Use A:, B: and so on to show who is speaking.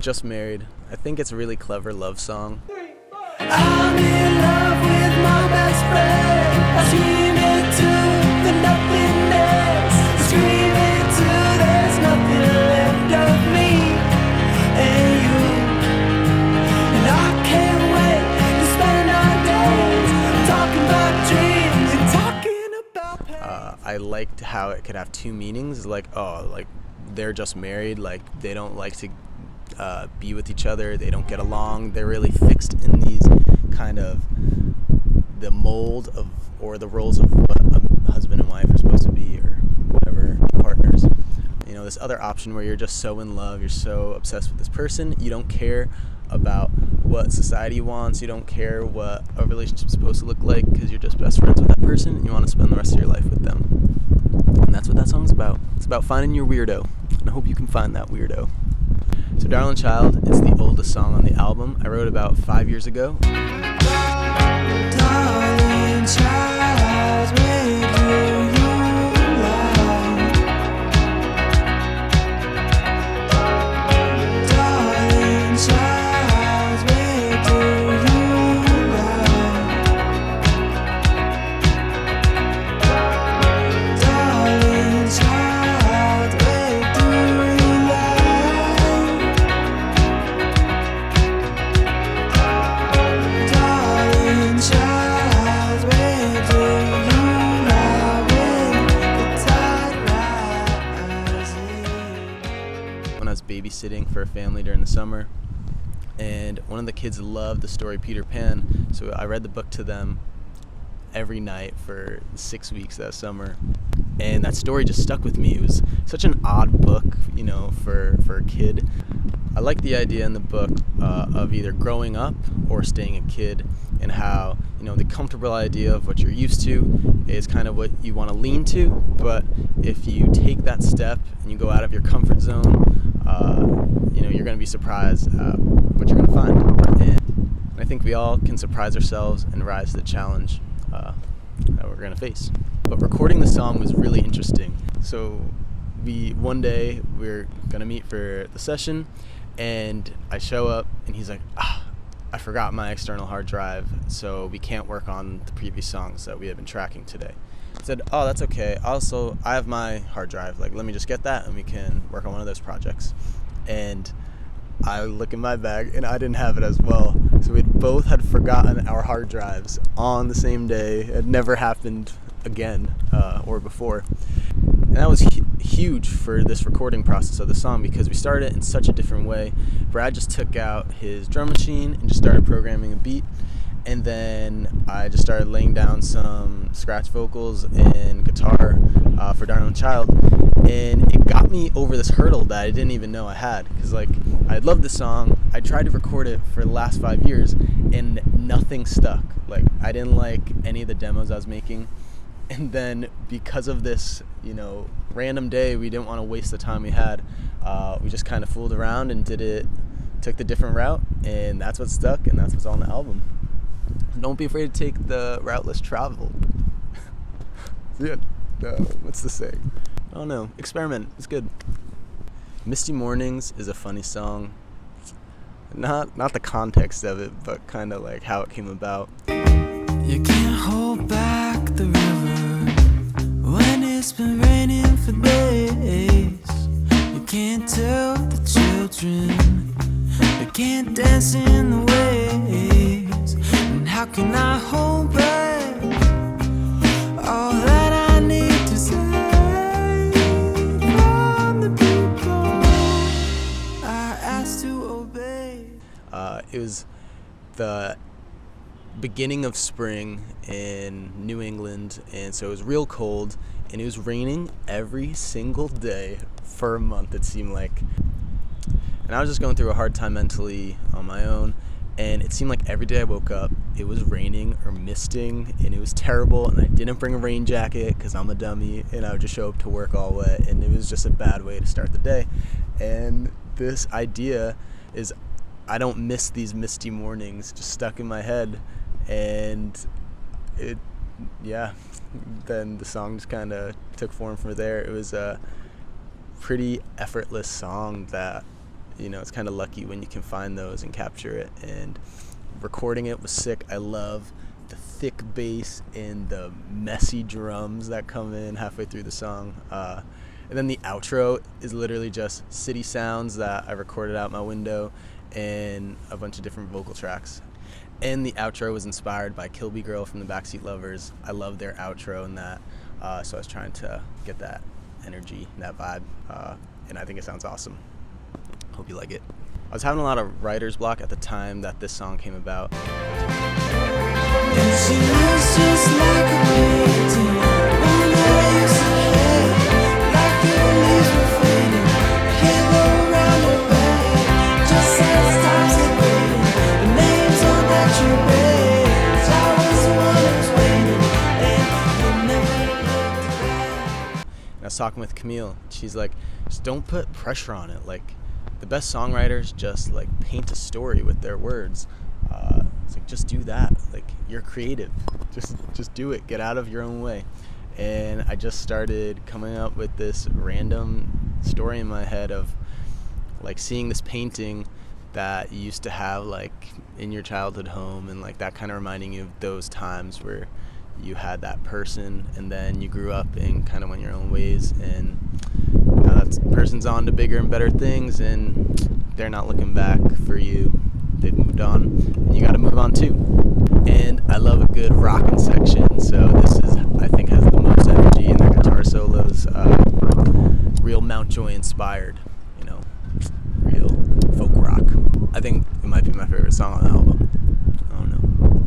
A: Just Married. I think it's a really clever love song.
B: I'm in love with my best friend. I scream into the nothingness. Scream into there's nothing left of me and you. And I can't wait to spend our days talking about dreams and talking about pain.
A: I liked how it could have two meanings. Like, oh, like they're just married. Like they don't like to be with each other. They don't get along. They're really fixed in these kind of the mold of or the roles of what a husband and wife are supposed to be, or whatever, partners. You know, this other option where you're just so in love, you're so obsessed with this person, you don't care about what society wants, you don't care what a relationship's supposed to look like, because you're just best friends with that person and you want to spend the rest of your life with them. And that's what that song's about. It's about finding your weirdo, and I hope you can find that weirdo. So Darling Child is the oldest song on the album. I wrote about 5 years ago.
B: Darling child, where do you lie? Darling child, where do you lie? Darling child, where do you lie? Darling child, where do you lie when the tide rises?
A: When I was babysitting for a family during the summer, and one of the kids loved the story Peter Pan, so I read the book to them every night for 6 weeks that summer, and that story just stuck with me. It was such an odd book, you know, for a kid. I like the idea in the book of either growing up or staying a kid, and how, you know, the comfortable idea of what you're used to is kind of what you want to lean to, but if you take that step and you go out of your comfort zone, you know, you're going to be surprised what you're going to find. And I think we all can surprise ourselves and rise to the challenge that we're going to face. But recording the song was really interesting. So one day we're going to meet for the session, and I show up and he's like, I forgot my external hard drive, so we can't work on the previous songs that we have been tracking today. I said, oh, that's okay. Also, I have my hard drive. Like, let me just get that and we can work on one of those projects. And I look in my bag and I didn't have it as well. So we both had forgotten our hard drives on the same day. It never happened again or before. And that was huge for this recording process of the song, because we started it in such a different way. Brad just took out his drum machine and just started programming a beat, and then I just started laying down some scratch vocals and guitar for Darling Child, and it got me over this hurdle that I didn't even know I had, because like I loved the song. I tried to record it for the last 5 years and nothing stuck. Like, I didn't like any of the demos I was making. And then because of this, you know, random day, we didn't want to waste the time we had. We just kind of fooled around and took the different route, and that's what stuck, and that's what's on the album. Don't be afraid to take the route less traveled. Yeah, what's the saying? Oh no, experiment. It's good. Misty Mornings is a funny song. Not the context of it, but kind of like how it came about.
B: You can't hold back the river when it's been raining for days. You can't tell the children they can't dance in the waves. And how can I hold back all that I need to say from the people I asked to obey?
A: It was the beginning of spring in New England, and so it was real cold, and it was raining every single day for a month, it seemed like. And I was just going through a hard time mentally on my own, and it seemed like every day I woke up it was raining or misting, and it was terrible, and I didn't bring a rain jacket because I'm a dummy, and I would just show up to work all wet, and it was just a bad way to start the day. And this idea is, I don't miss these misty mornings, just stuck in my head. And then the song just kind of took form from there. It was a pretty effortless song that it's kind of lucky when you can find those and capture it. And recording it was sick. I love the thick bass and the messy drums that come in halfway through the song. And then the outro is literally just city sounds that I recorded out my window and a bunch of different vocal tracks. And the outro was inspired by Kilby Girl from the Backseat Lovers. I love their outro and that, so I was trying to get that energy, that vibe, and I think it sounds awesome. Hope you like it. I was having a lot of writer's block at the time that this song came about.
B: And she looks just like a painting, one that used to hate, like the leaves were fading, halo around her bed, just as times are fading, the names on that you read, I was the one who was waiting, and you never looked back.
A: And I was talking with Camille. She's like, just don't put pressure on it. Like, the best songwriters just like paint a story with their words. It's like, just do that. Like, you're creative. Just do it. Get out of your own way. And I just started coming up with this random story in my head of like seeing this painting that you used to have like in your childhood home, and like that kind of reminding you of those times where you had that person and then you grew up and kind of went your own ways, and now that person's on to bigger and better things and they're not looking back for you. They've moved on, and you got to move on too. And I love a good rockin' section, so this is, I think, has the most energy in their guitar solos. Real Mountjoy inspired.